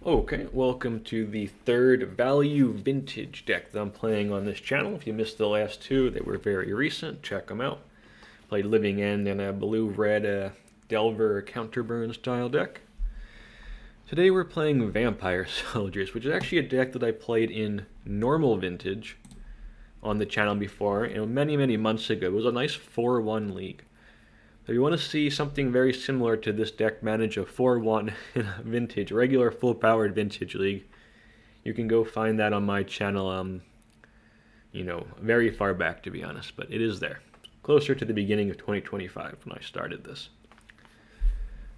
Okay, welcome to the third value vintage deck that I'm playing on this channel. If you missed the last two, they were very recent. Check them out. Played Living End in a blue-red Delver Counterburn style deck. Today we're playing Vampire Soldiers, which is actually a deck that I played in normal vintage on the channel before, many months ago. It was a nice 4-1 league. So if you want to see something very similar to this deck manage a 4-1 in a vintage, regular full-powered vintage league, you can go find that on my channel, very far back to be honest, but it is there. Closer to the beginning of 2025 when I started this.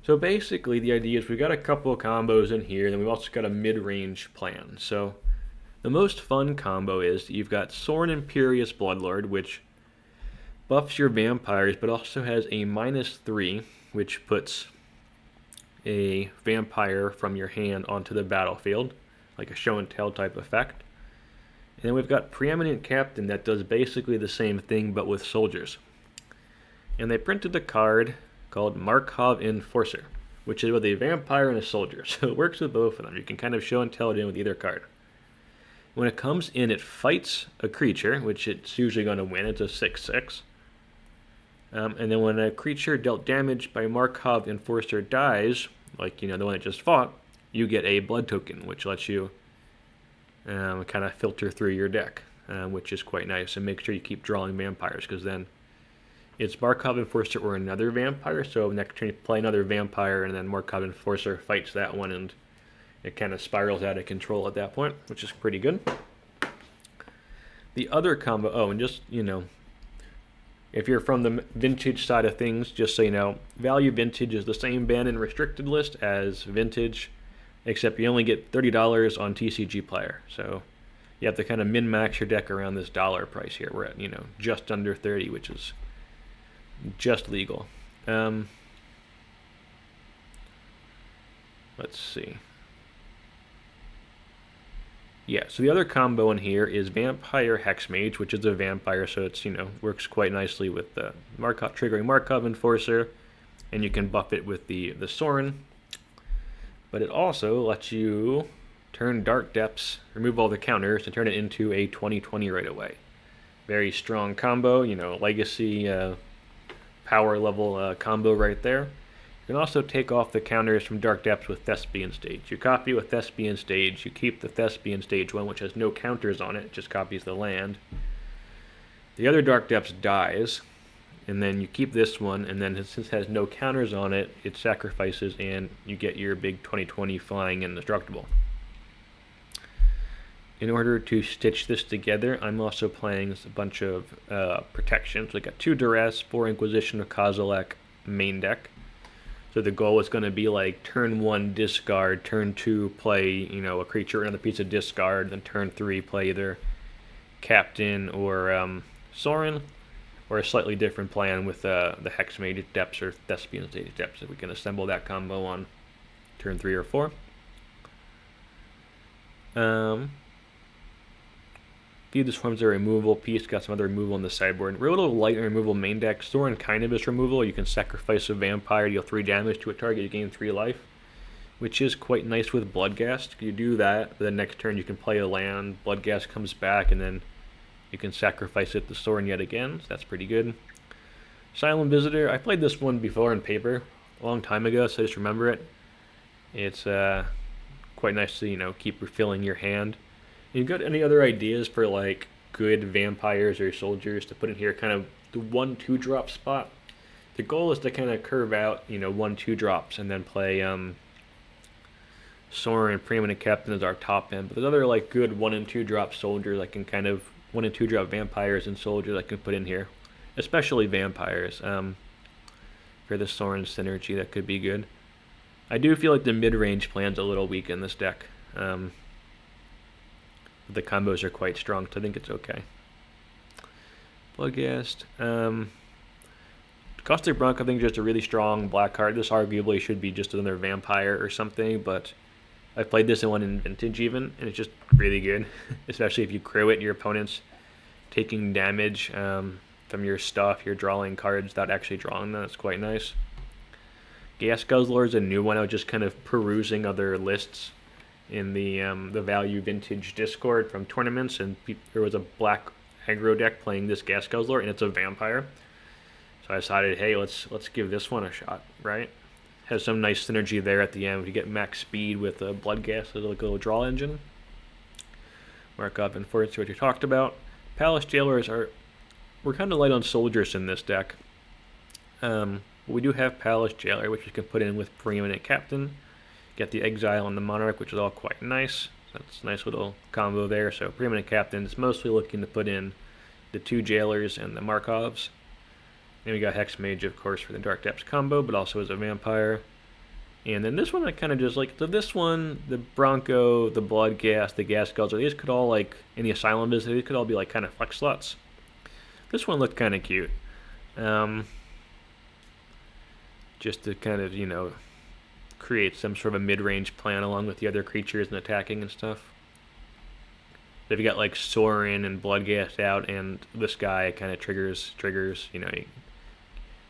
So basically the idea is we've got a couple of combos in here, and then we've also got a mid-range plan. So the most fun combo is you've got Sorin Imperious Bloodlord, which buffs your vampires, but also has a -3, which puts a vampire from your hand onto the battlefield, like a show and tell type effect. And then we've got Preeminent Captain that does basically the same thing, but with soldiers. And they printed a card called Markov Enforcer, which is with a vampire and a soldier. So it works with both of them. You can kind of show and tell it in with either card. When it comes in, it fights a creature, which it's usually going to win. It's a 6/6. And then when a creature dealt damage by Markov Enforcer dies, like the one that just fought, you get a blood token, which lets you kind of filter through your deck, which is quite nice. And make sure you keep drawing vampires, because then it's Markov Enforcer or another vampire. So next turn you play another vampire, and then Markov Enforcer fights that one, and it kind of spirals out of control at that point, which is pretty good. The other combo, and just, if you're from the vintage side of things, just so you know, value vintage is the same ban and restricted list as vintage, except you only get $30 on TCG Player. So you have to kind of min-max your deck around this dollar price here. We're at, just under 30, which is just legal. Let's see. Yeah, so the other combo in here is Vampire Hexmage, which is a vampire, so it's, works quite nicely with the triggering Markov Enforcer, and you can buff it with the Sorin. But it also lets you turn Dark Depths, remove all the counters, and turn it into a 20/20 right away. Very strong combo, legacy power level combo right there. You can also take off the counters from Dark Depths with Thespian Stage. You copy with Thespian Stage, you keep the Thespian Stage one, which has no counters on it, just copies the land. The other Dark Depths dies, and then you keep this one, and then since it has no counters on it, it sacrifices, and you get your big 20/20 flying indestructible. In order to stitch this together, I'm also playing a bunch of protections. I got 2 Duress, 4 Inquisition of Kozilek main deck. So the goal is going to be like turn 1 discard, turn 2 play a creature or another piece of discard, then turn 3 play either Captain or Sorin, or a slightly different plan with the Hexmage Depths or Thespian Stage Depths if we can assemble that combo on turn 3 or 4. Few Disforms are a removable piece, got some other removal on the sideboard. We're a little light on removal main deck. Sorin kind of is removal. You can sacrifice a vampire, deal 3 damage to a target, you gain 3 life, which is quite nice with Bloodghast. You do that, the next turn you can play a land, Bloodghast comes back, and then you can sacrifice it to Sorin yet again, so that's pretty good. Silent Visitor, I played this one before in paper, a long time ago, so I just remember it. It's quite nice to, keep refilling your hand. You got any other ideas for like good vampires or soldiers to put in here, kind of the 1/2 drop spot? The goal is to kind of curve out, 1/2 drops, and then play Sorin and Preeminent Captain as our top end. But there's other like good 1 and 2 drop soldiers I can kind of 1 and 2 drop vampires and soldiers I can put in here, especially vampires. For the Sorin synergy, that could be good. I do feel like the mid-range plan's a little weak in this deck. The combos are quite strong, so I think it's okay. Bloodghast. Caustic Bronco, I think, is just a really strong black card. This arguably should be just another vampire or something, but I played this in one in Vintage even, and it's just really good. Especially if you crew it, your opponent's taking damage from your stuff. You're drawing cards without actually drawing them. It's quite nice. Gas Guzzler is a new one. I was just kind of perusing other lists in the Value Vintage Discord from tournaments, and there was a black aggro deck playing this Gas Guzzler, and it's a vampire. So I decided, hey, let's give this one a shot, right? Has some nice synergy there at the end. We get max speed with a Blood Gas as like a little draw engine. Mark up and forward to what you talked about. Palace Jailers we're kind of light on soldiers in this deck. We do have Palace Jailer, which you can put in with Preeminent Captain. Get the Exile and the Monarch, which is all quite nice. That's a nice little combo there. So Preeminent Captain is mostly looking to put in the 2 Jailers and the Markovs. Then we got Hexmage, of course, for the Dark Depths combo, but also as a vampire. And then this one I kind of just like. So this one, the Bronco, the Blood Gas, the Gas Guzzler, these could all, like, in the Asylum Visit, these could all be like kind of flex slots. This one looked kind of cute. Just to kind of, create some sort of a mid-range plan along with the other creatures and attacking and stuff. If you got like Sorin and Blood Gas out, and this guy kind of triggers, you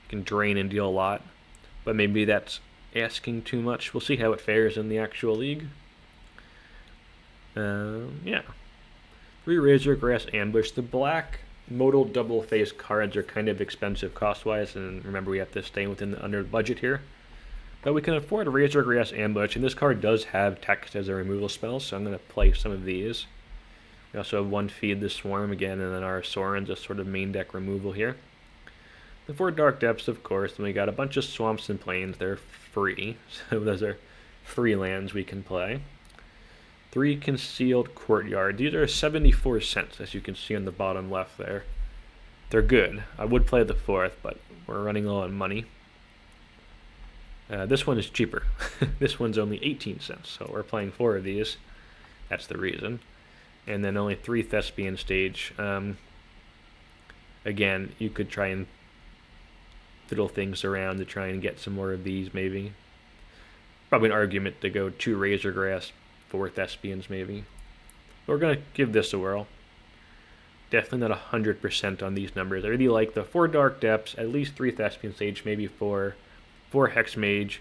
can drain and deal a lot. But maybe that's asking too much. We'll see how it fares in the actual league. Yeah. 3 Razor Grass Ambush. The black modal double face cards are kind of expensive cost-wise, and remember we have to stay within the under budget here. But we can afford Razor Grass Ambush, and this card does have text as a removal spell, so I'm going to play some of these. We also have 1 Feed the Swarm again, and then our Sorin's a sort of main deck removal here. The 4 Dark Depths, of course, and we got a bunch of Swamps and Plains. They're free, so those are free lands we can play. 3 Concealed Courtyard. These are 74 cents, as you can see on the bottom left there. They're good. I would play the 4th, but we're running low on money. This one is cheaper. This one's only 18 cents, so we're playing 4 of these. That's the reason. And then only 3 Thespian Stage. Again, you could try and fiddle things around to try and get some more of these, maybe. Probably an argument to go 2 Razor Grass, 4 Thespians, maybe. But we're going to give this a whirl. Definitely not 100% on these numbers. I really like the 4 Dark Depths, at least 3 Thespian Stage, maybe 4 Hexmage,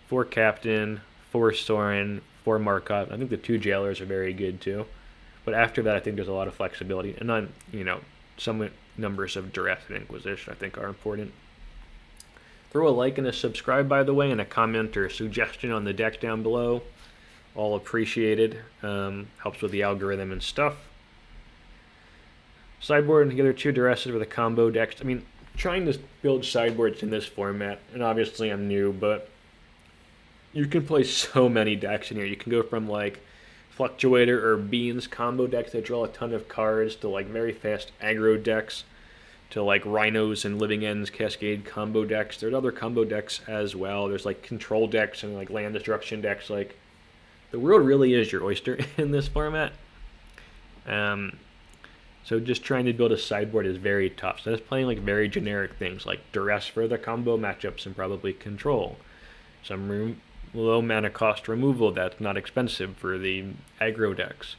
4 Captain, 4 Sorin, 4 Markov. I think the 2 Jailers are very good too. But after that, I think there's a lot of flexibility. And then, some numbers of Duress and Inquisition I think are important. Throw a like and a subscribe, by the way, and a comment or a suggestion on the deck down below. All appreciated. Helps with the algorithm and stuff. Sideboard and the other 2 Duresses with a combo decks. I mean, trying to build sideboards in this format, and obviously I'm new, but you can play so many decks in here. You can go from like Fluctuator or Beans combo decks that draw a ton of cards to like very fast aggro decks to like Rhinos and Living Ends Cascade combo decks. There's other combo decks as well. There's like control decks and like land destruction decks. Like, the world really is your oyster in this format. So just trying to build a sideboard is very tough. So just playing like very generic things like Duress for the combo matchups and probably control. Some low mana cost removal that's not expensive for the aggro decks.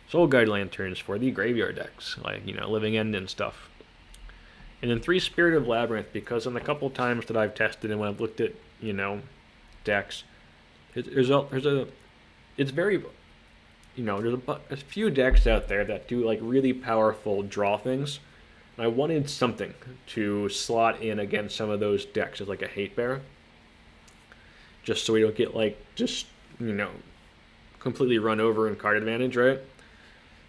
Soul Guide Lanterns for the graveyard decks, like, Living End and stuff. And then 3 Spirit of Labyrinth, because in the couple times that I've tested and when I've looked at, decks, there's very... there's a few decks out there that do like really powerful draw things. And I wanted something to slot in against some of those decks as like a hate bear. Just so we don't get like completely run over in card advantage, right?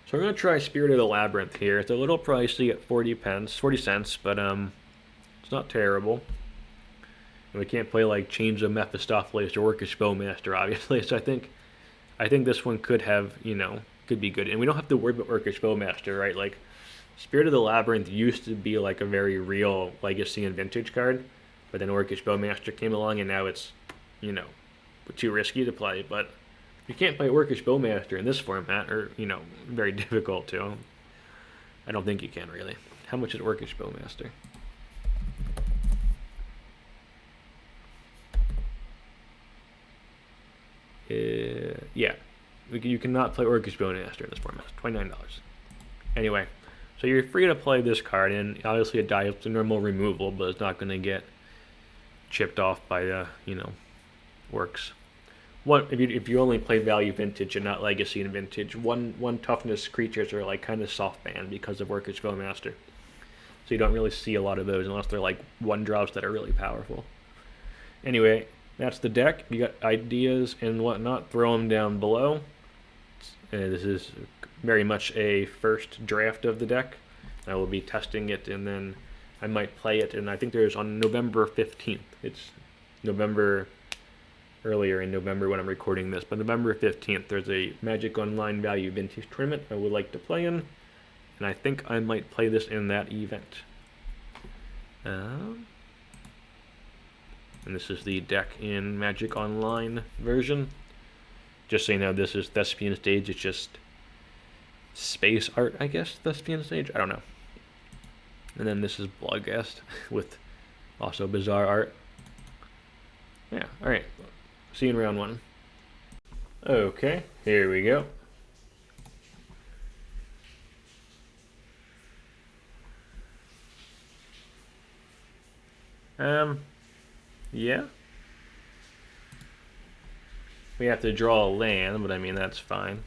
So I'm gonna try Spirit of the Labyrinth here. It's a little pricey at 40 cents, but it's not terrible. And we can't play like Chains of Mephistopheles or Orcish Bowmaster, obviously. So I think this one could have, could be good. And we don't have to worry about Orcish Bowmaster, right? Like, Spirit of the Labyrinth used to be like a very real Legacy and Vintage card, but then Orcish Bowmaster came along and now it's, too risky to play. But you can't play Orcish Bowmaster in this format, or, very difficult to. I don't think you can, really. How much is Orcish Bowmaster? Yeah, you cannot play Orcish Bowmaster in this format. It's $29. Anyway, so you're free to play this card, and obviously it dies to normal removal, but it's not going to get chipped off by the, orcs. if you only play value vintage and not legacy and vintage, one toughness creatures are like kind of soft banned because of Workers Master. So you don't really see a lot of those unless they're like one drops that are really powerful. Anyway, that's the deck. You got ideas and whatnot, throw them down below. This is very much a first draft of the deck. I will be testing it and then I might play it. And I think there's on November 15th. It's November, earlier in November when I'm recording this, but November 15th there's a Magic Online Value Vintage tournament I would like to play in. And I think I might play this in that event. And this is the deck in Magic Online version. Just so you know, this is Thespian Stage. It's just space art, I guess, Thespian Stage? I don't know. And then this is Bloodghast with also bizarre art. Yeah, alright. See you in round one. Okay, here we go. Yeah. We have to draw a land, but I mean, that's fine.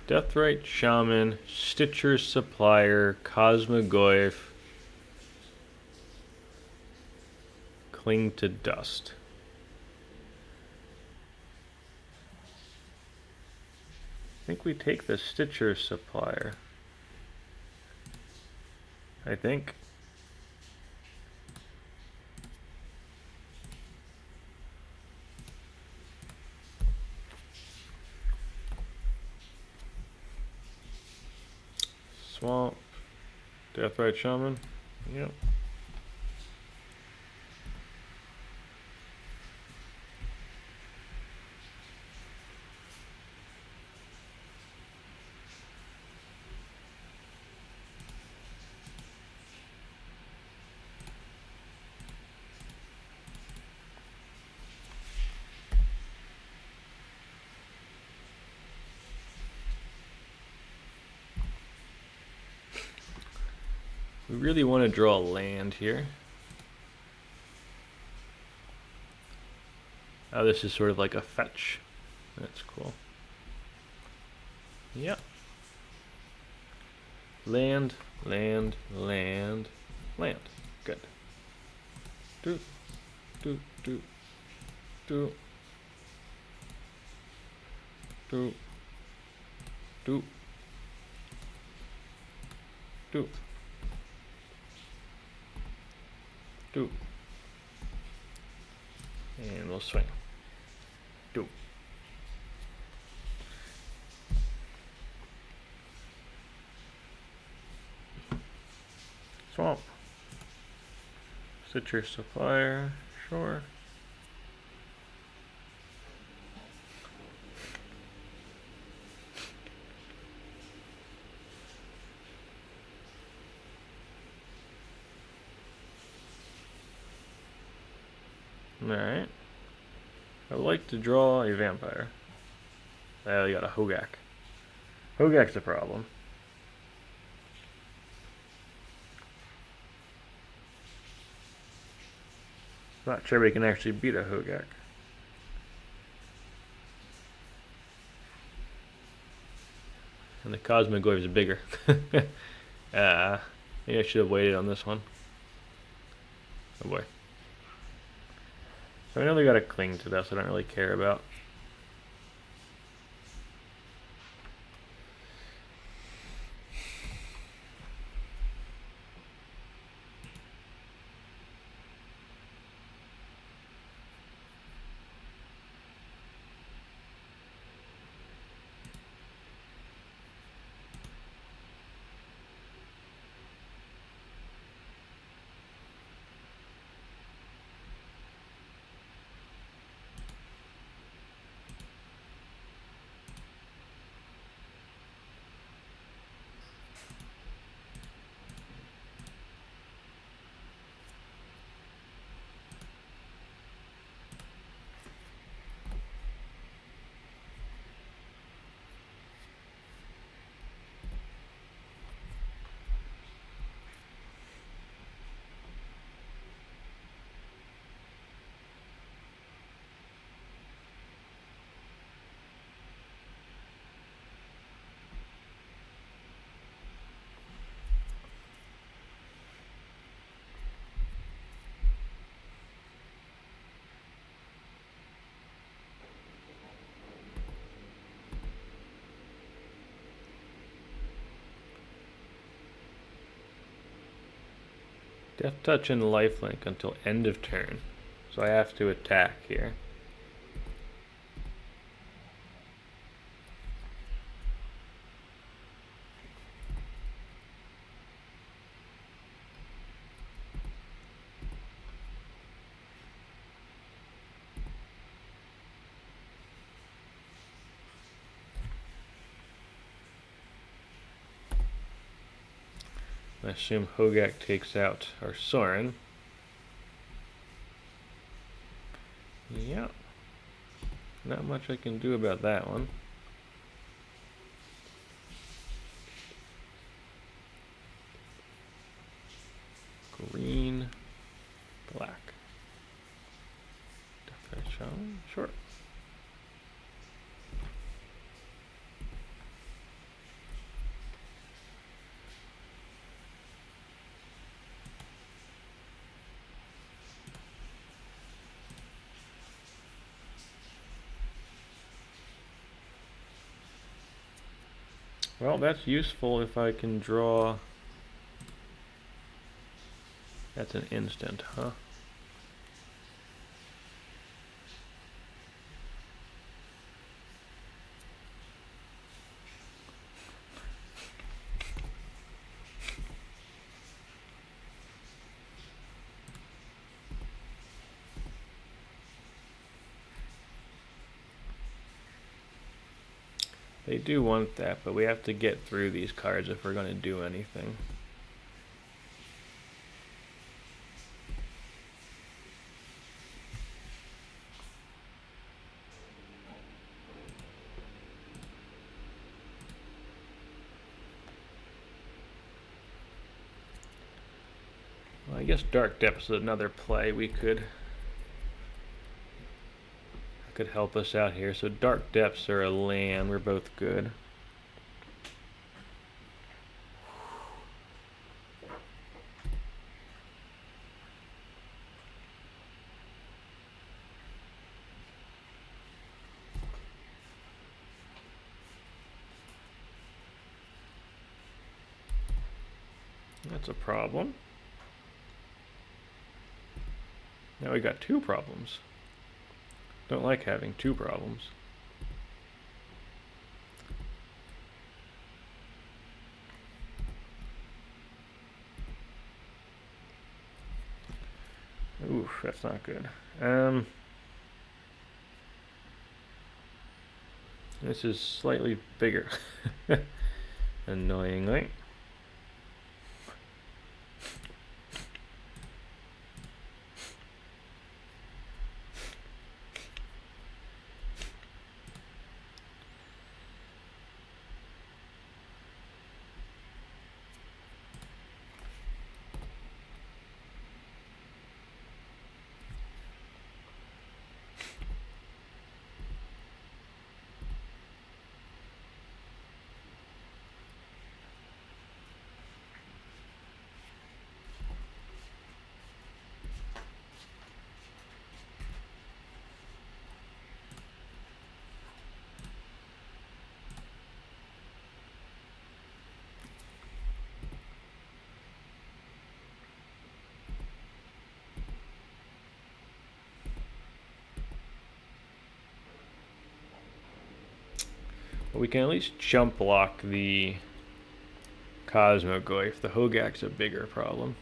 Deathrite Shaman, Stitcher's Supplier, Cosmogoyf, Cling to Dust. I think we take the Stitcher's Supplier. I think. Swamp, Deathrite Shaman, yep. We really want to draw land here. Oh, this is sort of like a fetch. That's cool. Yep. Land, land, land, land. Good. Do, do, do, do, do, do, do. Do. And we'll swing. Do. Swamp. Citrus Supplier. Sure. Alright. I would like to draw a vampire. I got a Hogak. Hogak's a problem. Not sure we can actually beat a Hogak. And the Cosmogoyf is bigger. Maybe I should have waited on this one. Oh boy. So I know they got a Cling to Dust I don't really care about. Death Touch and Lifelink until end of turn. So I have to attack here. I assume Hogak takes out our Sorin. Yeah. Not much I can do about that one. Green, black. Sure. Well, that's useful if I can draw. That's an instant, huh? They do want that, but we have to get through these cards if we're going to do anything. Well, I guess Dark Depths is another play we could help us out here. So Dark Depths are a land. We're both good. That's a problem. Now we got two problems. Don't like having two problems. Oof, that's not good. This is slightly bigger. Annoyingly. But we can at least jump block the Cosmogoyf. The Hogak's a bigger problem.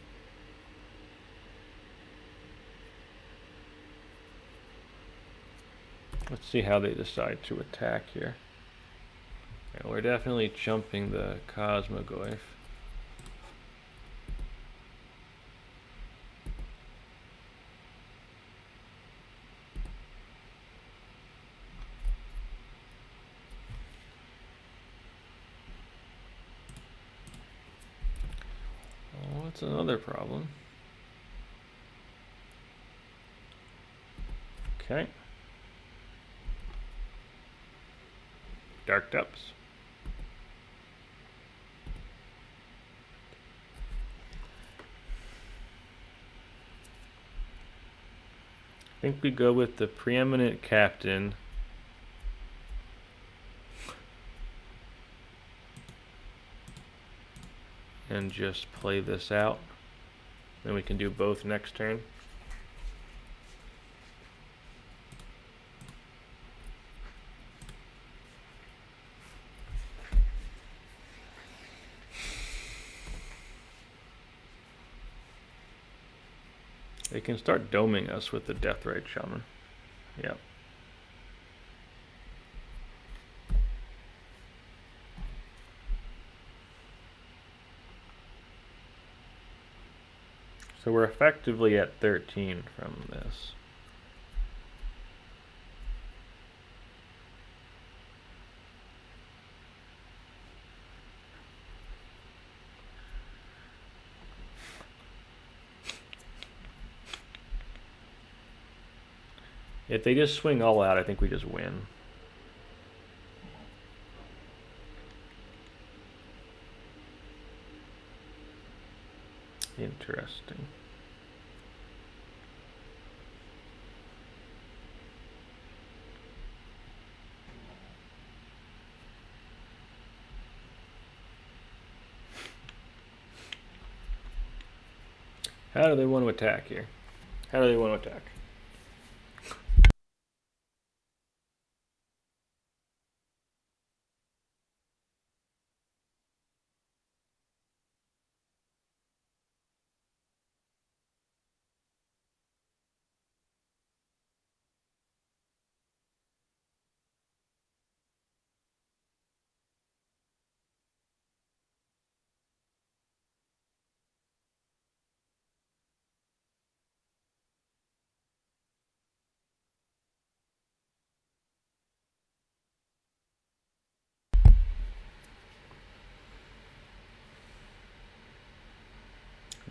Let's see how they decide to attack here. Yeah, we're definitely jumping the Cosmogoyf. Oh, that's another problem. Okay. Dark Depths. I think we go with the Preeminent Captain. And just play this out. Then we can do both next turn. They can start doming us with the Deathrite Shaman. Yep. So we're effectively at 13 from this. If they just swing all out, I think we just win. Interesting. How do they want to attack here? How do they want to attack?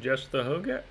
Just the Hogak?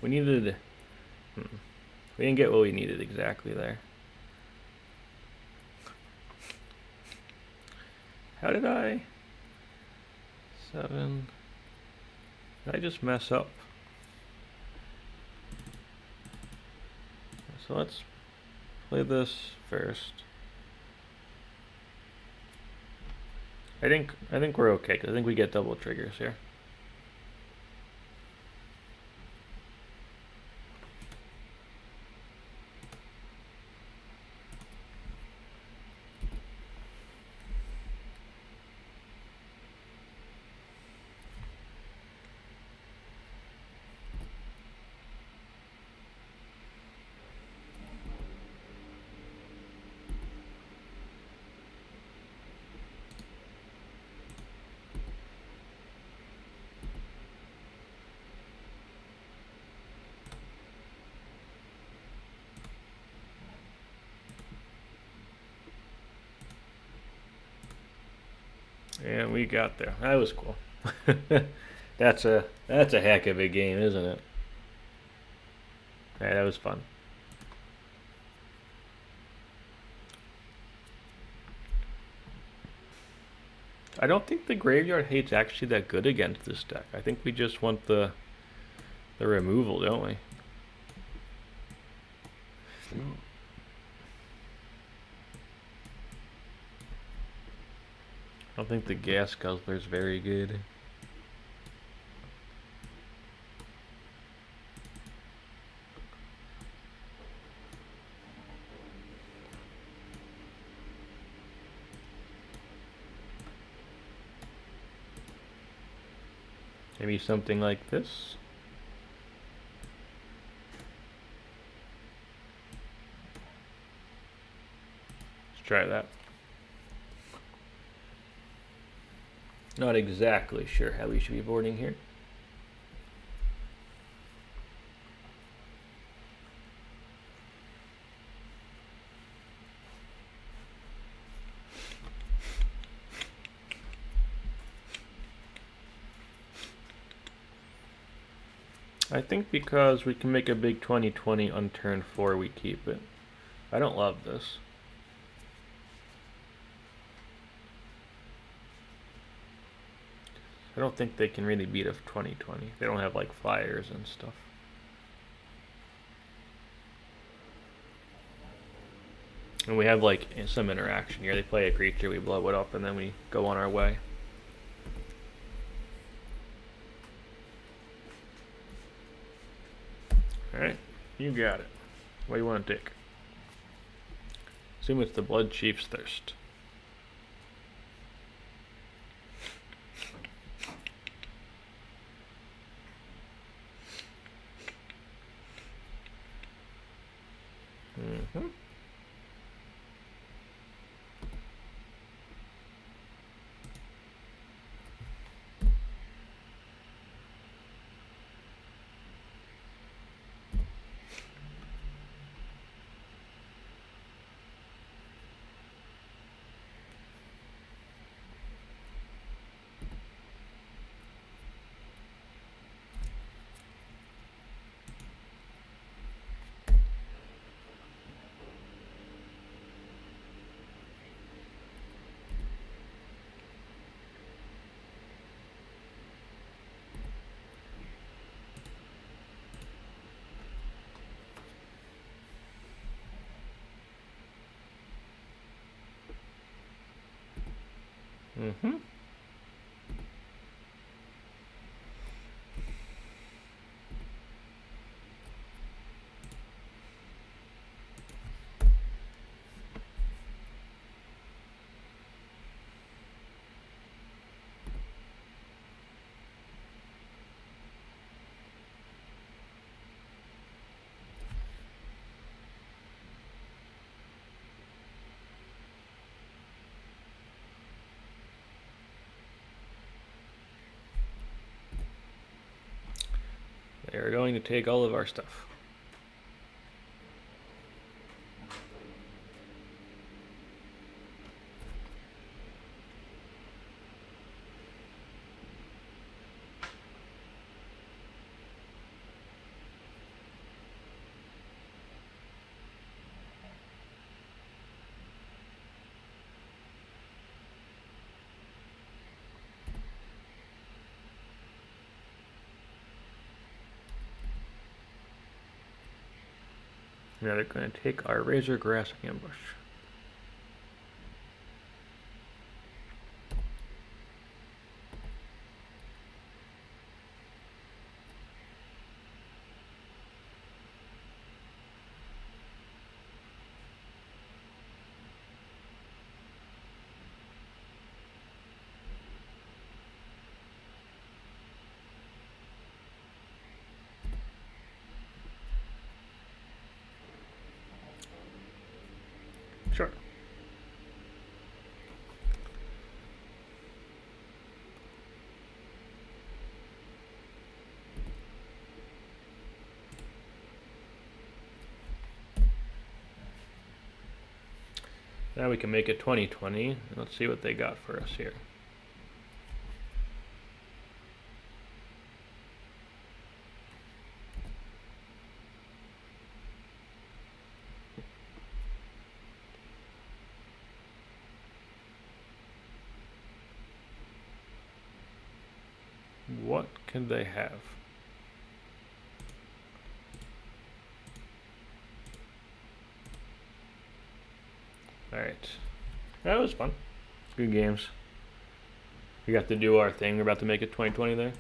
We needed... We didn't get what we needed exactly there. How did I... 7... Did I just mess up? So let's play this first. I think we're okay, because I think we get double triggers here. And we got there. That was cool. That's a heck of a game, isn't it? Yeah, that was fun. I don't think the Graveyard Hate's actually that good against this deck. I think we just want the removal, don't we? I don't think the Gas Guzzler's very good. Maybe something like this. Let's try that. Not exactly sure how we should be boarding here. I think because we can make a big 20/20 on turn 4, we keep it. I don't love this. I don't think they can really beat a 20/20. They don't have like flyers and stuff. And we have like some interaction here. They play a creature, we blow it up, and then we go on our way. Alright, you got it. What do you want to take? Assume it's the Blood Chief's Thirst. Mm-hmm. Mm-hmm. They are going to take all of our stuff. Now they're going to take our Razor Grass Ambush. Sure. Now we can make it 20/20. Let's see what they got for us here. What can they have? Alright. That was fun. Good games. We got to do our thing. We're about to make it 20/20 there.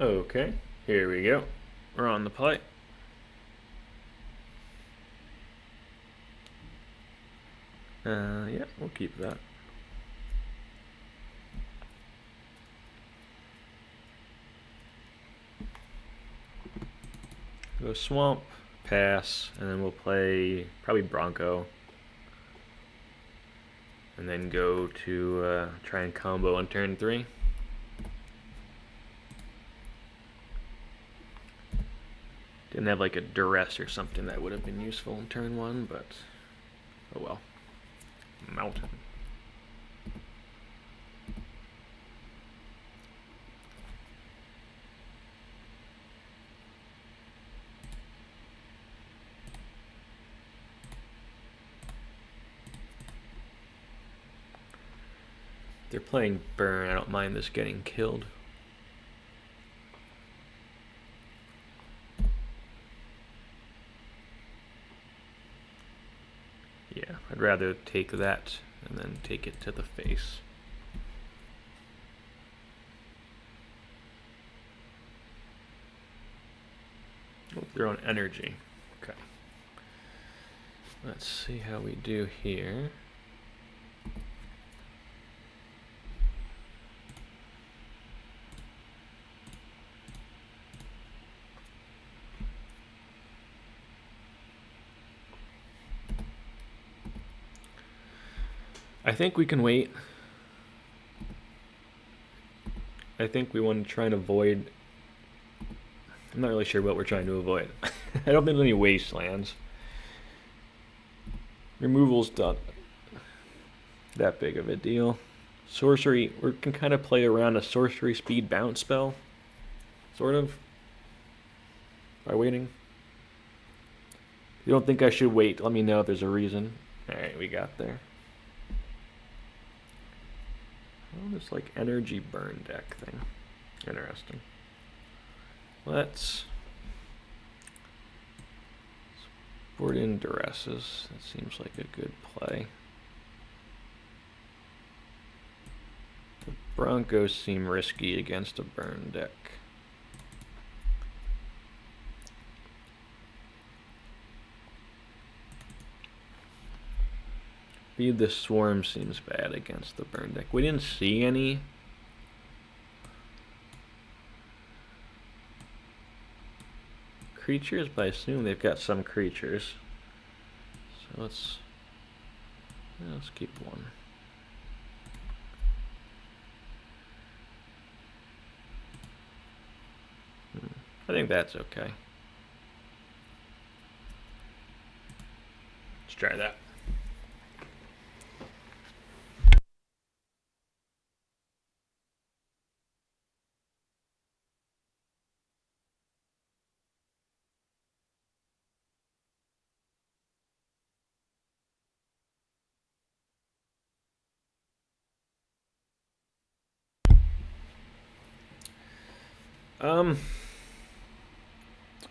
Okay, here we go. We're on the play. Yeah, we'll keep that. So Swamp, pass, and then we'll play probably Bronco. And then go to try and combo on turn 3. Didn't have like a duress or something that would have been useful in turn 1, but oh well. Mountain. They're playing burn. I don't mind this getting killed. Yeah, I'd rather take that and then take it to the face. Oh, their own energy. Okay. Let's see how we do here. I think we can wait. I think we want to try and avoid... I'm not really sure what we're trying to avoid. I don't think there's any wastelands. Removal's not that big of a deal. Sorcery, we can kind of play around a sorcery speed bounce spell. Sort of. By waiting. If you don't think I should wait, let me know if there's a reason. Alright, we got there. Oh, this like energy burn deck thing. Interesting. Let's board in duresses. That seems like a good play. The Broncos seem risky against a burn deck. Feed the Swarm seems bad against the burn deck. We didn't see any. Creatures, but I assume they've got some creatures. So let's keep one. I think that's okay. Let's try that.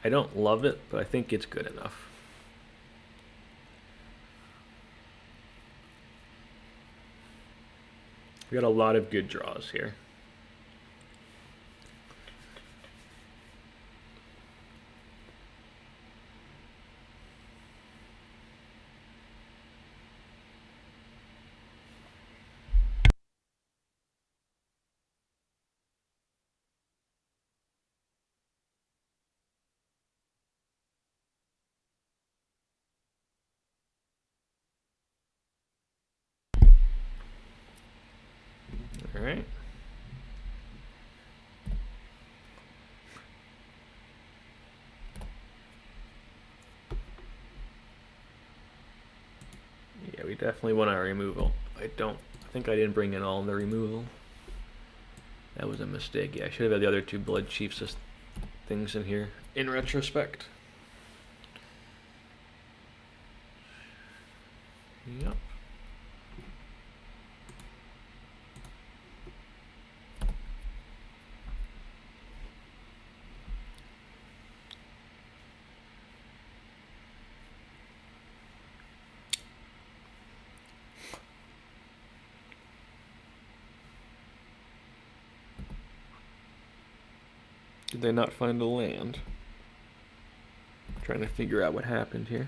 I don't love it, but I think it's good enough. We got a lot of good draws here. All right. Yeah, we definitely want our removal. I think I didn't bring in all the removal. That was a mistake. Yeah, I should have had the other two Blood Chiefs things in here in retrospect. Yep. Did they not find a land? I'm trying to figure out what happened here.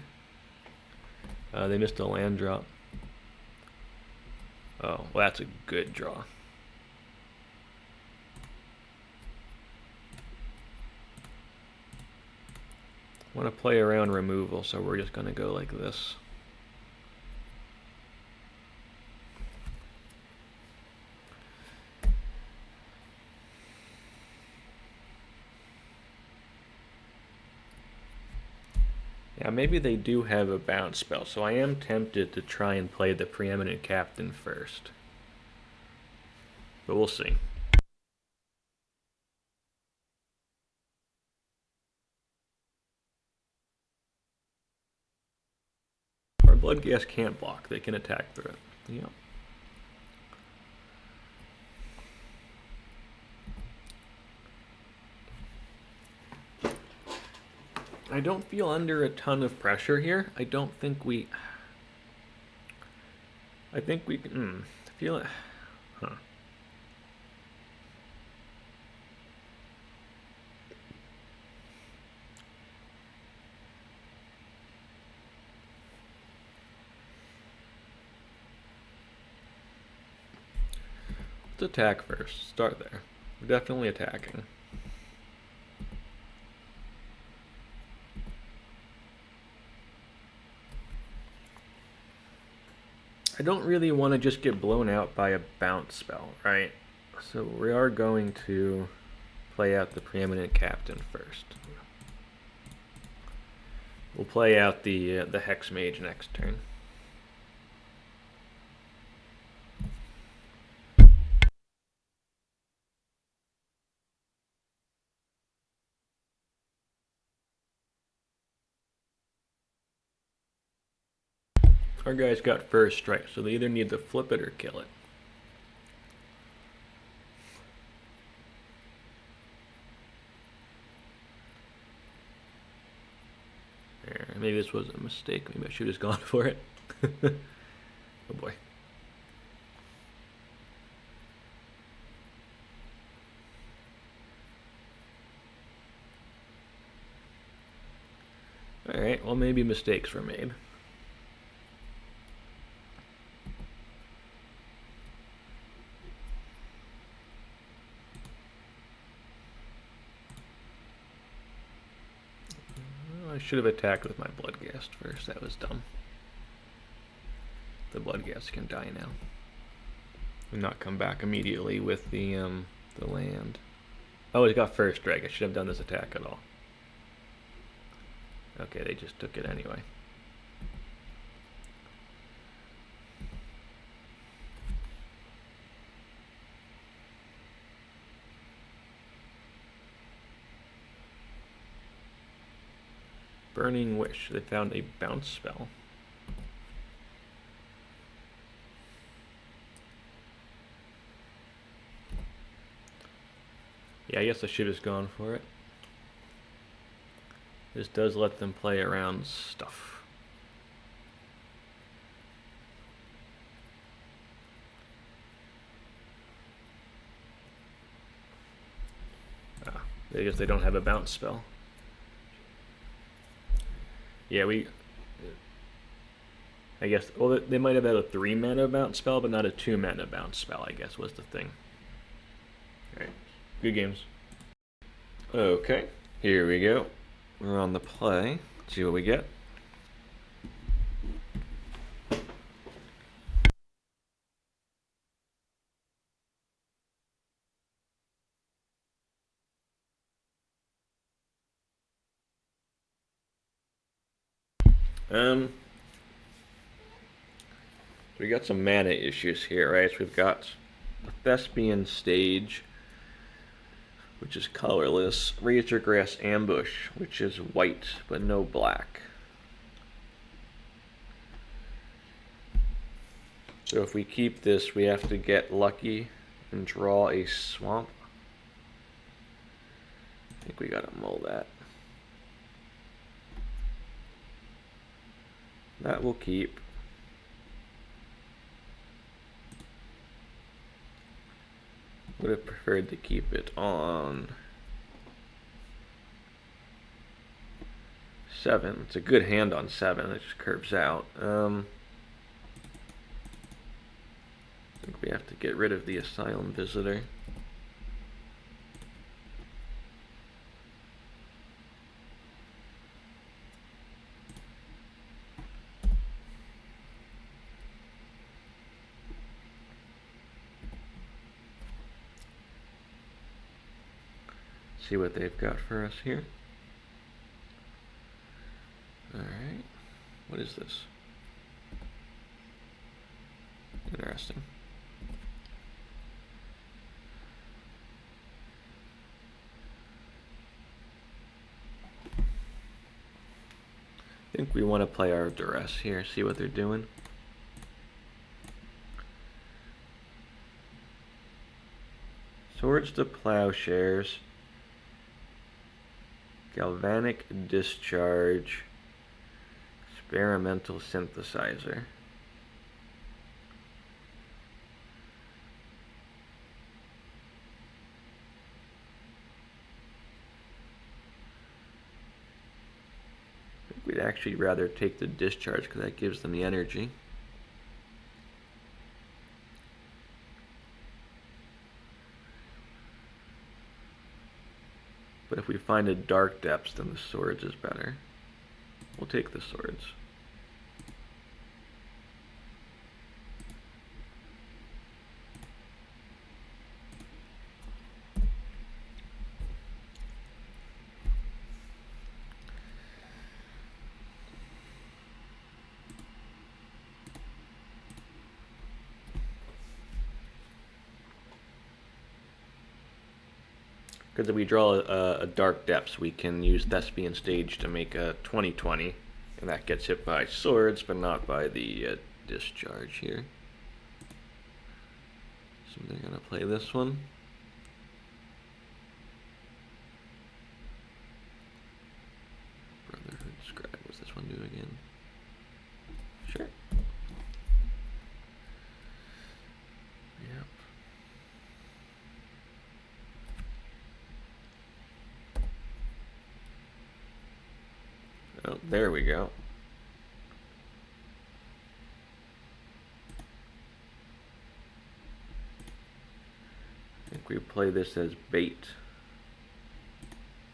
They missed a land drop. Oh, well, that's a good draw. Want to play around removal, so we're just going to go like this. Yeah, maybe they do have a bounce spell, so I am tempted to try and play the Preeminent Captain first. But we'll see. Our Bloodghast can't block, they can attack through it. Yeah. I don't feel under a ton of pressure here. I don't think we... I think we can... feel it... Huh. Let's attack first. Start there. We're definitely attacking. I don't really want to just get blown out by a bounce spell, right? So we are going to play out the Preeminent Captain first. We'll play out the Hexmage next turn. Our guy's got first strike, so they either need to flip it or kill it. There, maybe this was a mistake. Maybe I should have gone for it. Oh boy. Alright, well maybe mistakes were made. I should have attacked with my Bloodghast first. That was dumb. The Bloodghast can die now. And not come back immediately with the land. Oh, it got first strike. I should have done this attack at all. Okay, they just took it anyway. Burning Wish. They found a bounce spell. Yeah, I guess I should have gone for it. This does let them play around stuff. I guess they don't have a bounce spell. Yeah, I guess, well, they might have had a 3-mana bounce spell, but not a 2-mana bounce spell, I guess, was the thing. Alright, good games. Okay, here we go. We're on the play. Let's see what we get. We got some mana issues here, right? So we've got the Thespian Stage, which is colorless. Razorgrass Ambush, which is white but no black. So if we keep this, we have to get lucky and draw a swamp. I think we gotta mull that. That will keep. Would have preferred to keep it on 7. It's a good hand on 7. It just curves out. I think we have to get rid of the Asylum Visitor. See what they've got for us here. Alright. What is this? Interesting. I think we want to play our duress here, see what they're doing. Swords to plowshares. Galvanic discharge. Experimental synthesizer. I think we'd actually rather take the discharge because that gives them the energy. But if we find a dark depths, then the swords is better. We'll take the swords. Because if we draw a dark depths, we can use Thespian Stage to make a 20/20, and that gets hit by swords, but not by the discharge here. So they're gonna play this one. Brotherhood Scribe. What's this one do again? Sure. Yep. Oh, there we go. I think we play this as bait.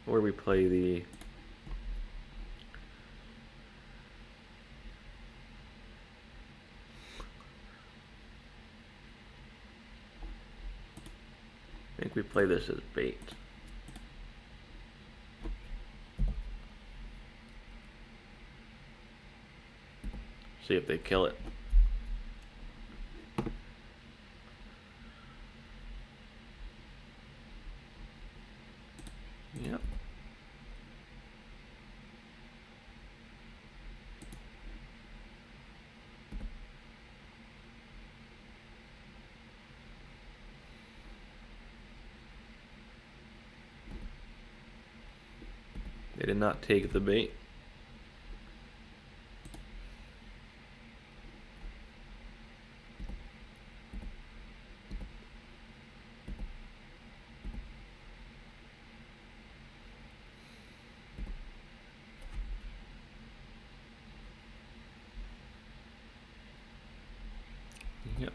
Or we play the... I think we play this as bait. See if they kill it. Yep. They did not take the bait. Yep.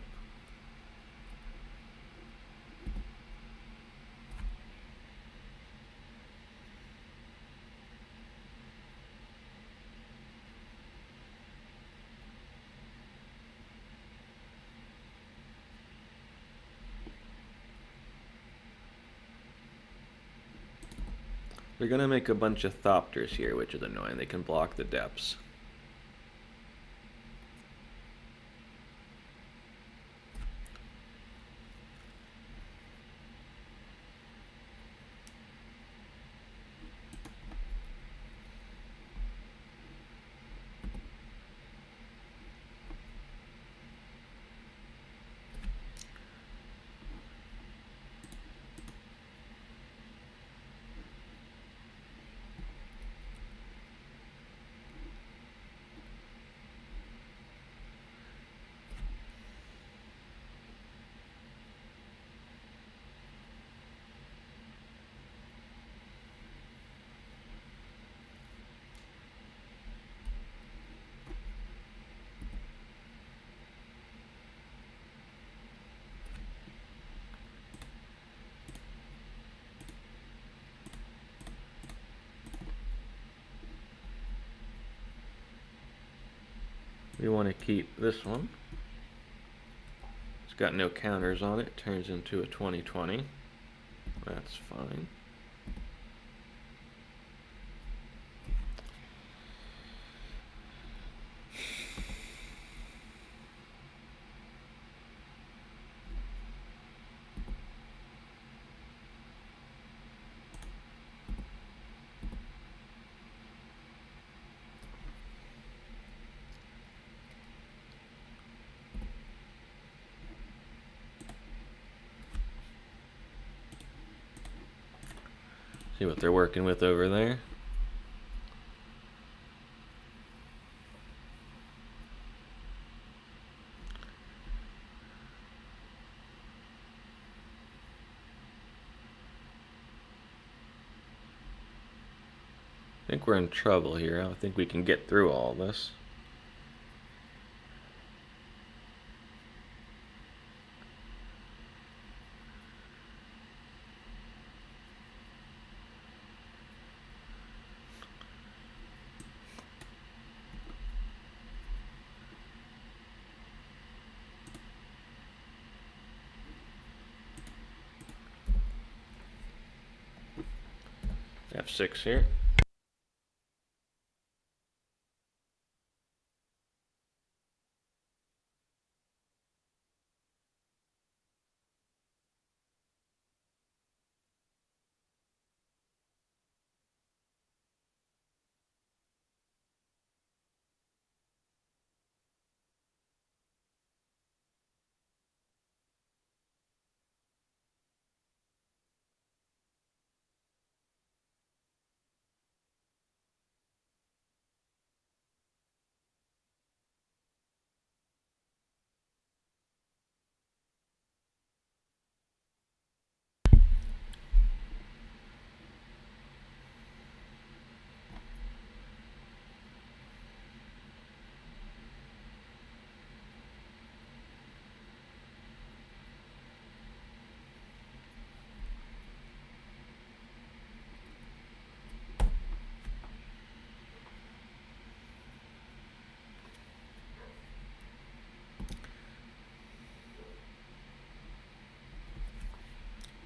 They're gonna make a bunch of Thopters here, which is annoying. They can block the depths. We want to keep this one. It's got no counters on it. Turns into a 20/20. That's fine. See what they're working with over there. I think we're in trouble here. I don't think we can get through all this. F6 here.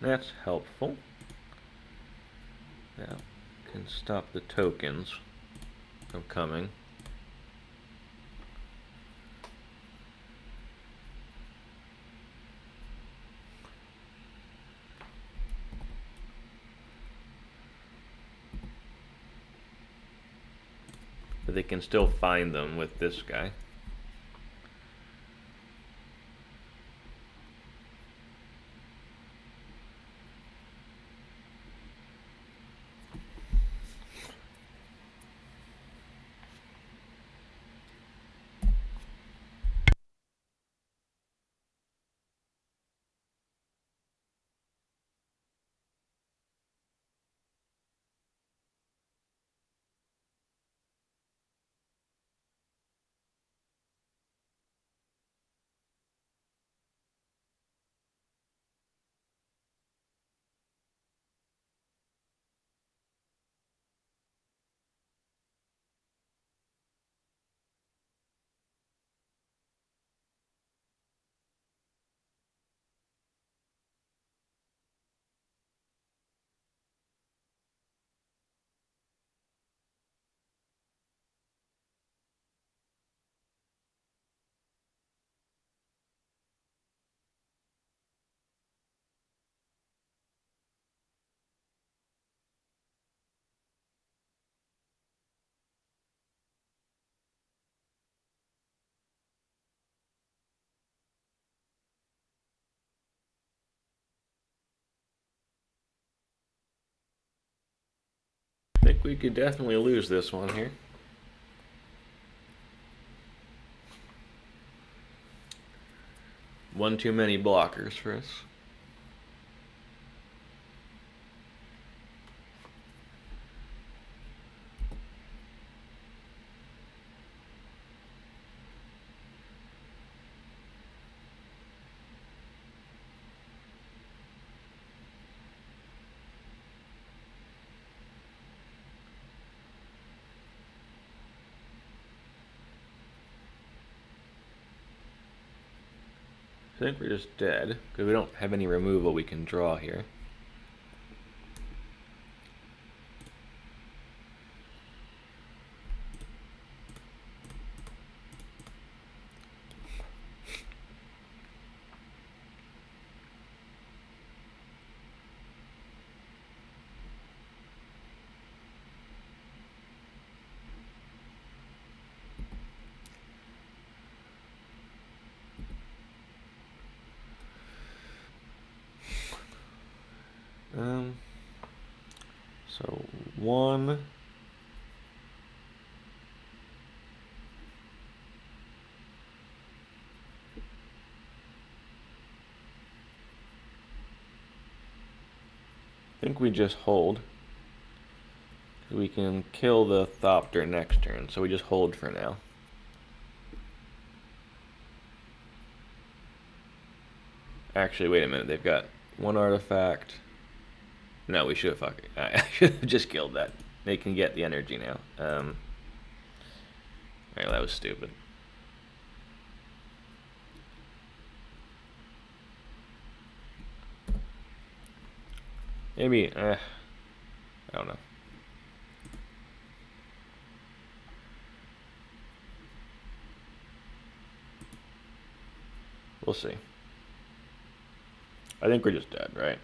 That's helpful. Now, can stop the tokens from coming. But they can still find them with this guy. I think we could definitely lose this one here. One too many blockers for us. I think we're just dead, because we don't have any removal we can draw here. 1. I think we just hold. We can kill the Thopter next turn, so we just hold for now. Actually, wait a minute. They've got 1 artifact. No, we should have I should have just killed that. They can get the energy now. Alright, that was stupid. Maybe, I don't know. We'll see. I think we're just dead, right?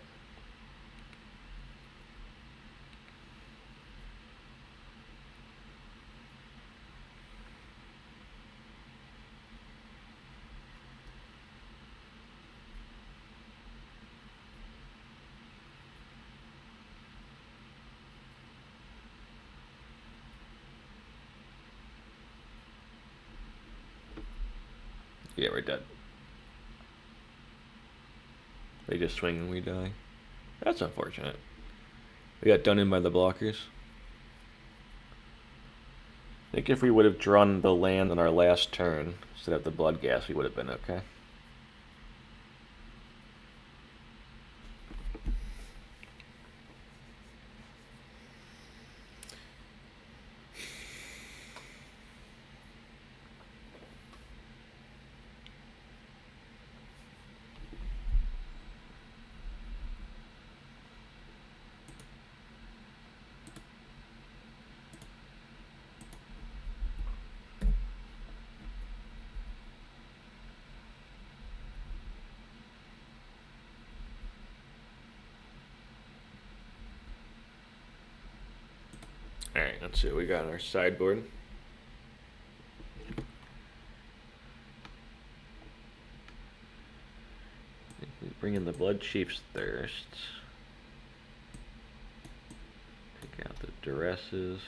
Yeah, we're dead. They just swing and we die. That's unfortunate. We got done in by the blockers. I think if we would have drawn the land on our last turn instead of the blood gas, we would have been okay. Alright, let's see what we got on our sideboard. We bring in the Blood Chief's Thirst. Take out the Duresses.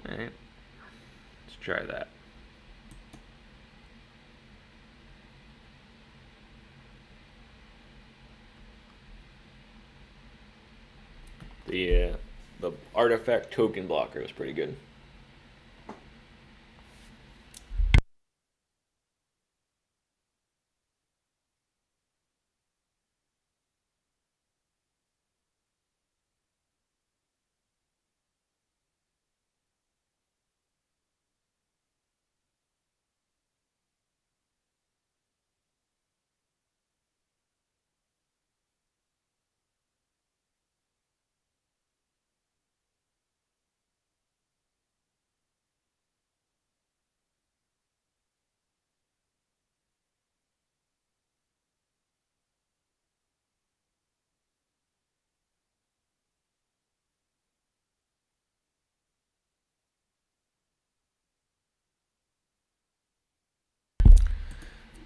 Alright, let's try that. The artifact token blocker was pretty good.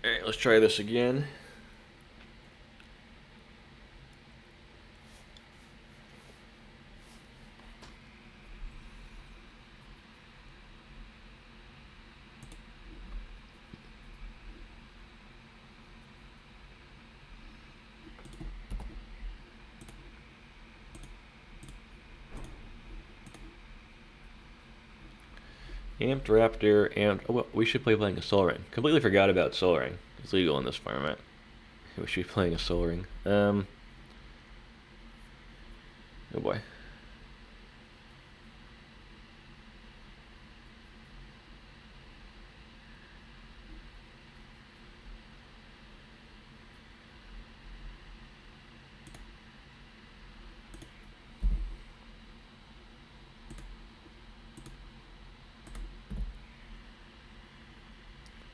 Alright, let's try this again. Amped Raptor, amped... Oh, well, we should play playing a Soul Ring. Completely forgot about Soul Ring. It's legal in this format. We should be playing a Soul Ring. Oh boy.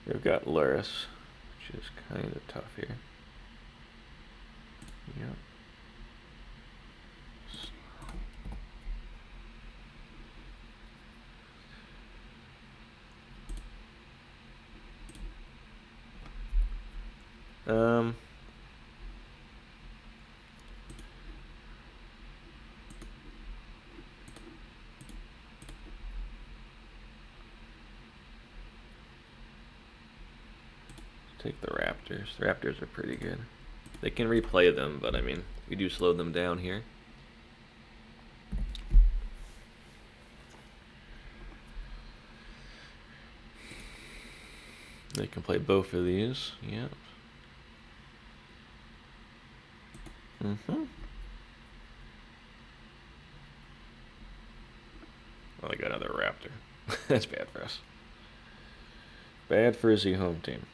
We've got Luris, which is kind of tough here. Yep. Um, take the Raptors. The Raptors are pretty good. They can replay them, but I mean, we do slow them down here. They can play both of these. Yep. Mm-hmm. Well, I got another Raptor. That's bad for us. Bad for the home team.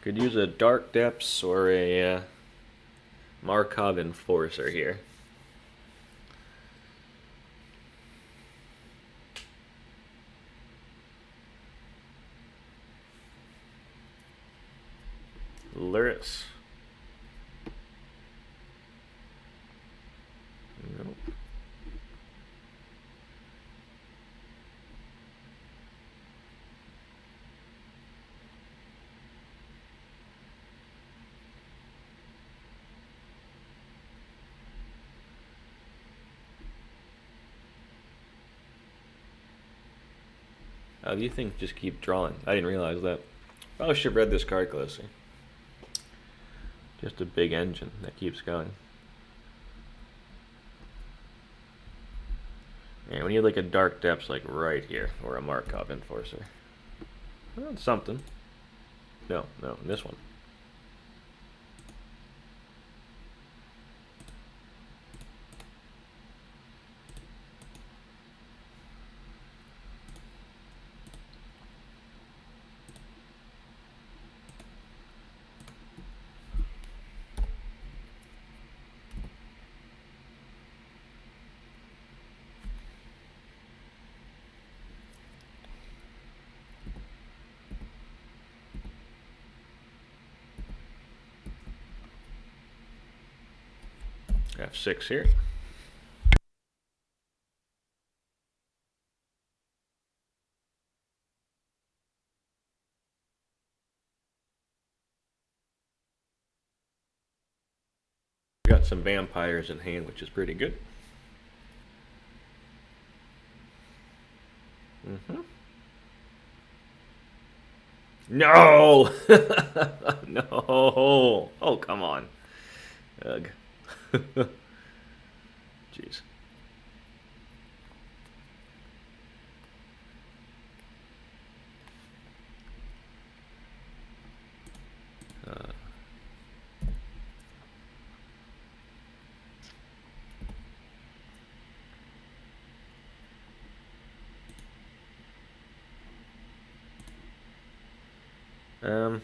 Could use a Dark Depths or a Markov Enforcer here. Luris. Nope. Oh, you think just keep drawing? I didn't realize that. Probably should have read this card closer. Just a big engine that keeps going. Yeah, we need like a Dark Depths like right here, or a Markov Enforcer. Well, something. No, this one. F6 here. Got some vampires in hand, which is pretty good. Mm-hmm. No! No! Oh, come on. Ugh. Jeez. Um...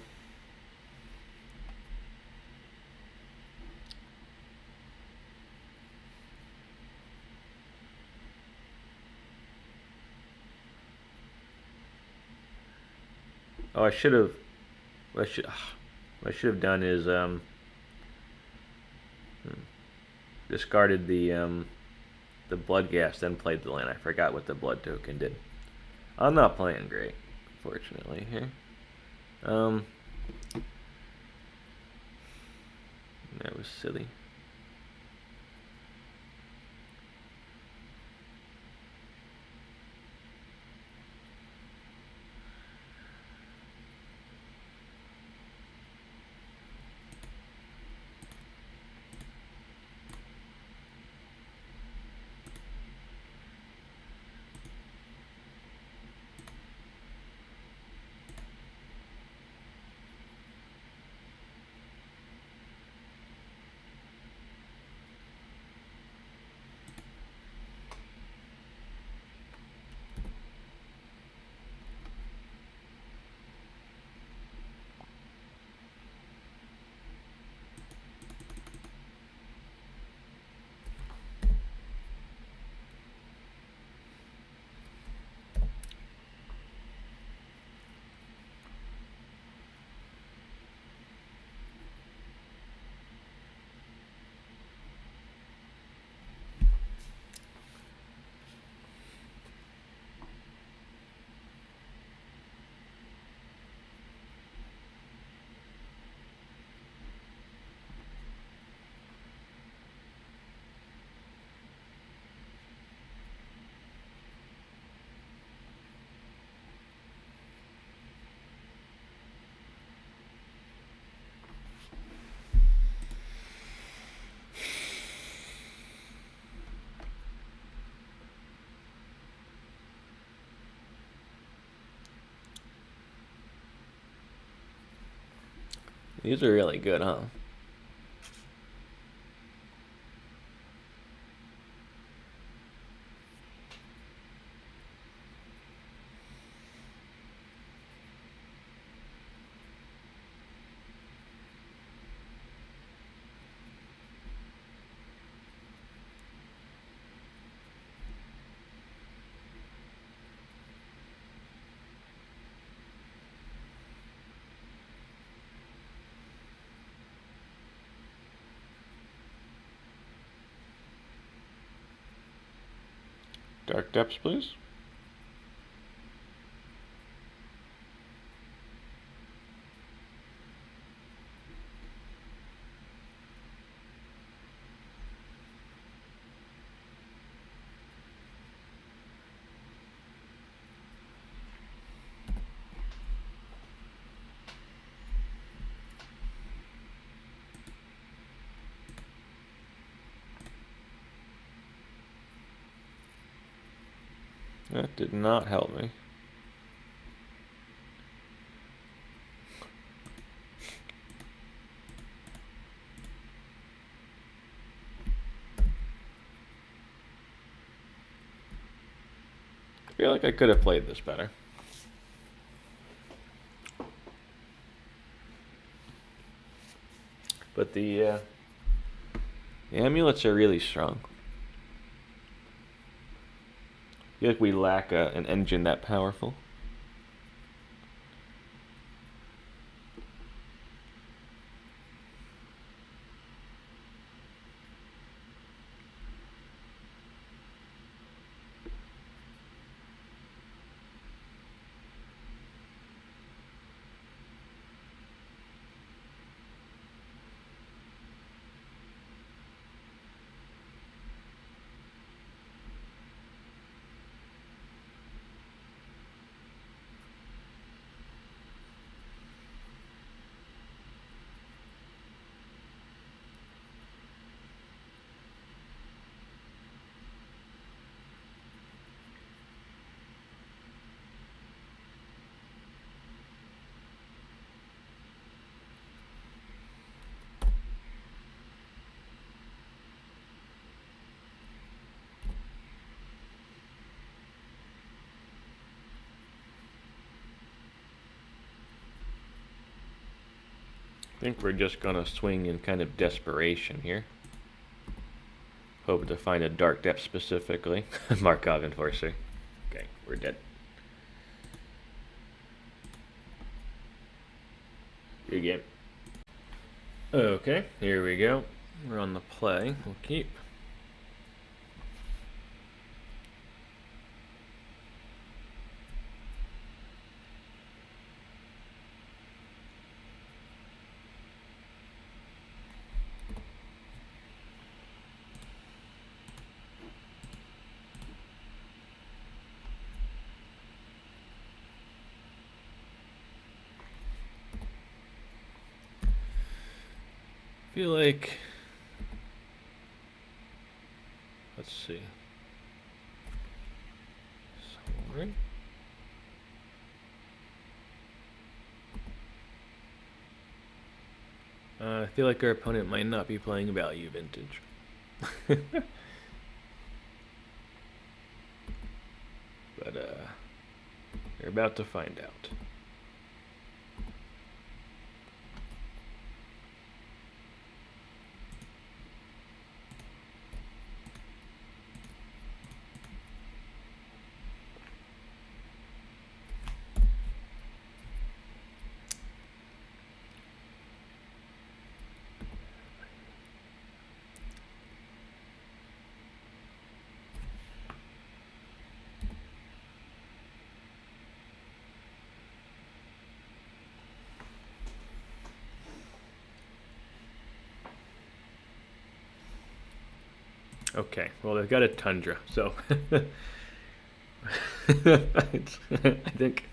Oh, I should have. What I should have done is discarded the blood gas, then played the land. I forgot what the blood token did. I'm not playing great, fortunately here. That was silly. These are really good, huh? Dark depths, please. That did not help me. I feel like I could have played this better. But the amulets are really strong. I feel like we lack an engine that powerful. I think we're just gonna swing in kind of desperation here. Hoping to find a dark depth specifically. Markov Enforcer. Okay, we're dead. Good game. Okay, here we go. We're on the play. We'll keep. Feel like, let's see. Sorry. I feel like our opponent might not be playing value vintage. But you're about to find out. Okay, well, they've got a Tundra, so I think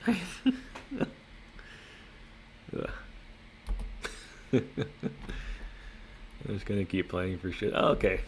I'm just gonna keep playing for shit. Oh, okay.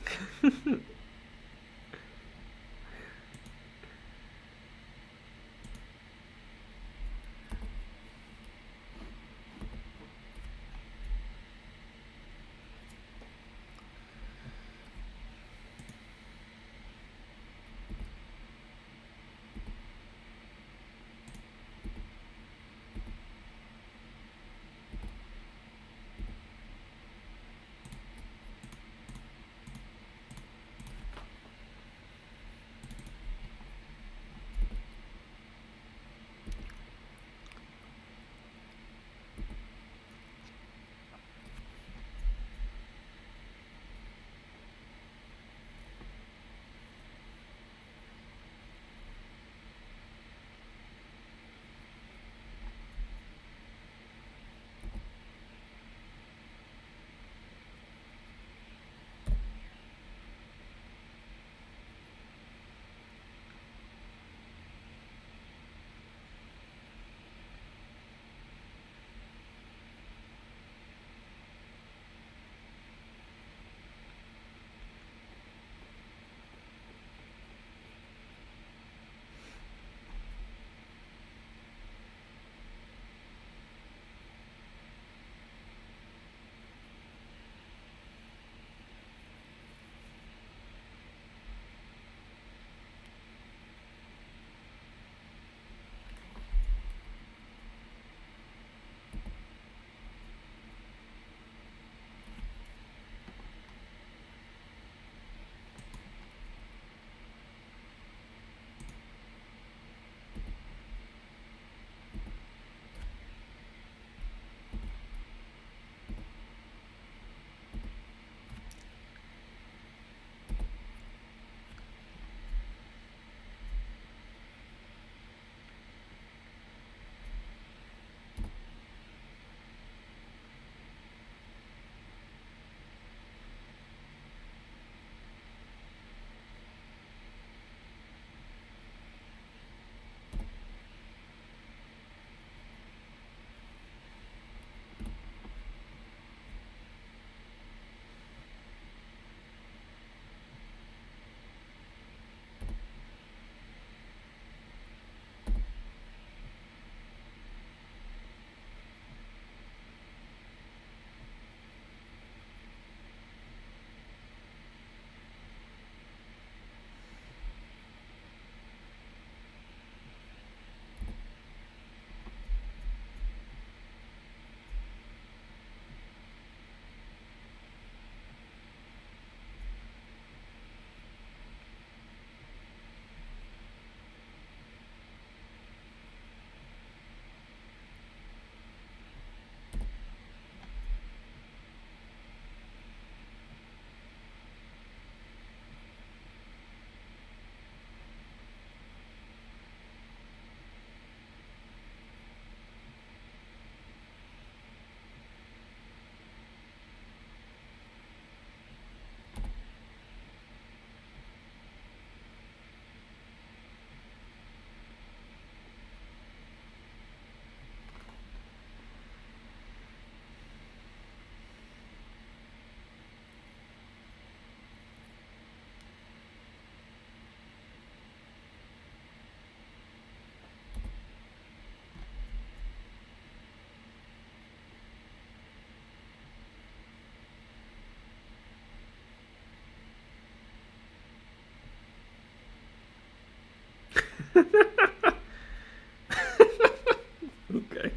Okay.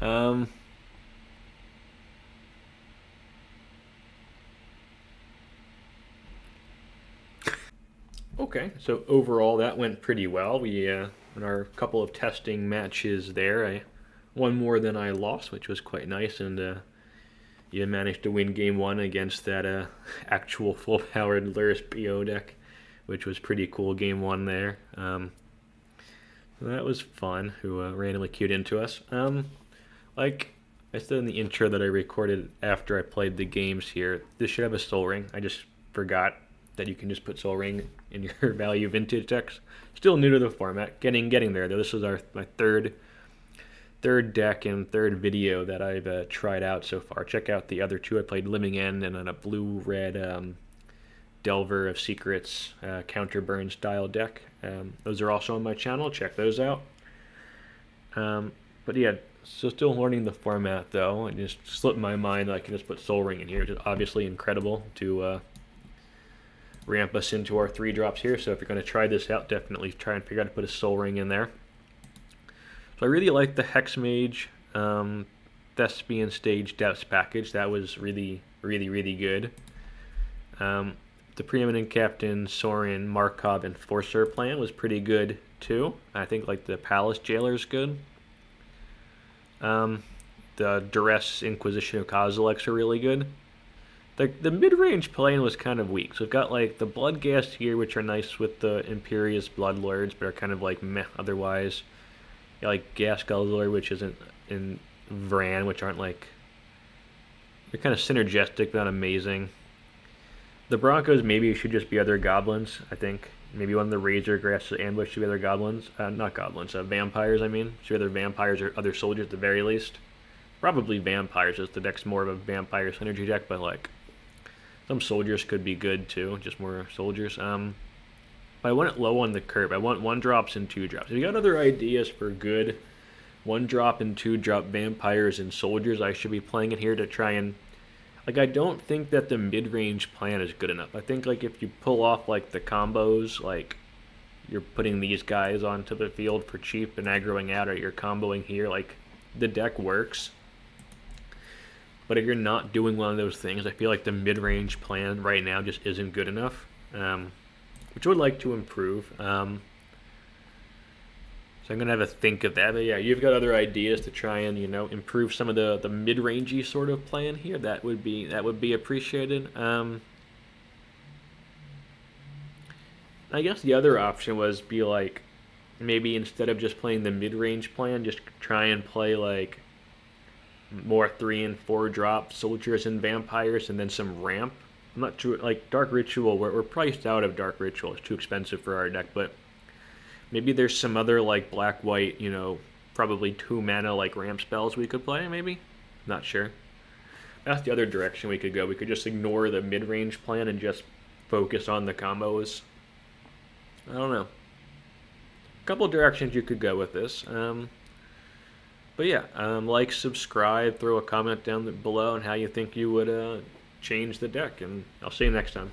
Um, okay, so overall that went pretty well. We in our couple of testing matches there, I won more than I lost, which was quite nice, and you managed to win game one against that actual full-powered Luris PO deck, which was pretty cool. Game one there. So that was fun. Who randomly queued into us. Like I said in the intro that I recorded after I played the games here, this should have a Soul Ring. I just forgot that you can just put Soul Ring in your value vintage decks. Still new to the format. Getting there though. This is my third deck and third video that I've tried out so far. Check out the other two. I played Living End and then a blue-red Delver of Secrets counter burn style deck. Those are also on my channel. Check those out. But yeah, so still learning the format though. It just slipped my mind that I can just put Soul Ring in here, which is obviously incredible to ramp us into our 3-drops here. So if you're going to try this out, definitely try and figure out how to put a Soul Ring in there. So I really like the Hexmage Thespian Stage Depths package. That was really good. The Preeminent Captain Sorin Markov Enforcer plan was pretty good too. I think like the Palace Jailer is good. The Duress Inquisition of Kozilek's are really good. The mid-range plan was kind of weak. So we've got like the Bloodghast here, which are nice with the Imperious Bloodlords, but are kind of like meh otherwise. You got like Gas Guzzler, which isn't in Vran, which aren't like, they're kind of synergistic, but not amazing. The Broncos maybe should just be other goblins, I think. Maybe one of the Razor Grass Ambush should be other goblins. Not goblins, vampires, I mean. Should be other vampires or other soldiers at the very least. Probably vampires, as the deck's more of a vampire synergy deck, but like, some soldiers could be good too, just more soldiers. But I want it low on the curve. I want 1-drops and 2-drops. If you got other ideas for good 1-drop and 2-drop vampires and soldiers, I should be playing it here to try and, like, I don't think that the mid-range plan is good enough. I think like if you pull off like the combos, like you're putting these guys onto the field for cheap and aggroing out, or you're comboing here, like the deck works. But if you're not doing one of those things, I feel like the mid-range plan right now just isn't good enough, which I would like to improve. So I'm going to have a think of that. But yeah, you've got other ideas to try and, improve some of the mid-rangey sort of plan here. That would be appreciated. I guess the other option was be like, maybe instead of just playing the mid-range plan, just try and play like more 3 and 4-drop soldiers and vampires, and then some ramp. I'm not sure, like Dark Ritual, we're priced out of Dark Ritual. It's too expensive for our deck, but maybe there's some other like black-white, probably 2 mana like ramp spells we could play, maybe? Not sure. That's the other direction we could go. We could just ignore the mid-range plan and just focus on the combos. I don't know. A couple directions you could go with this. But yeah, like, subscribe, throw a comment down below on how you think you would change the deck, and I'll see you next time.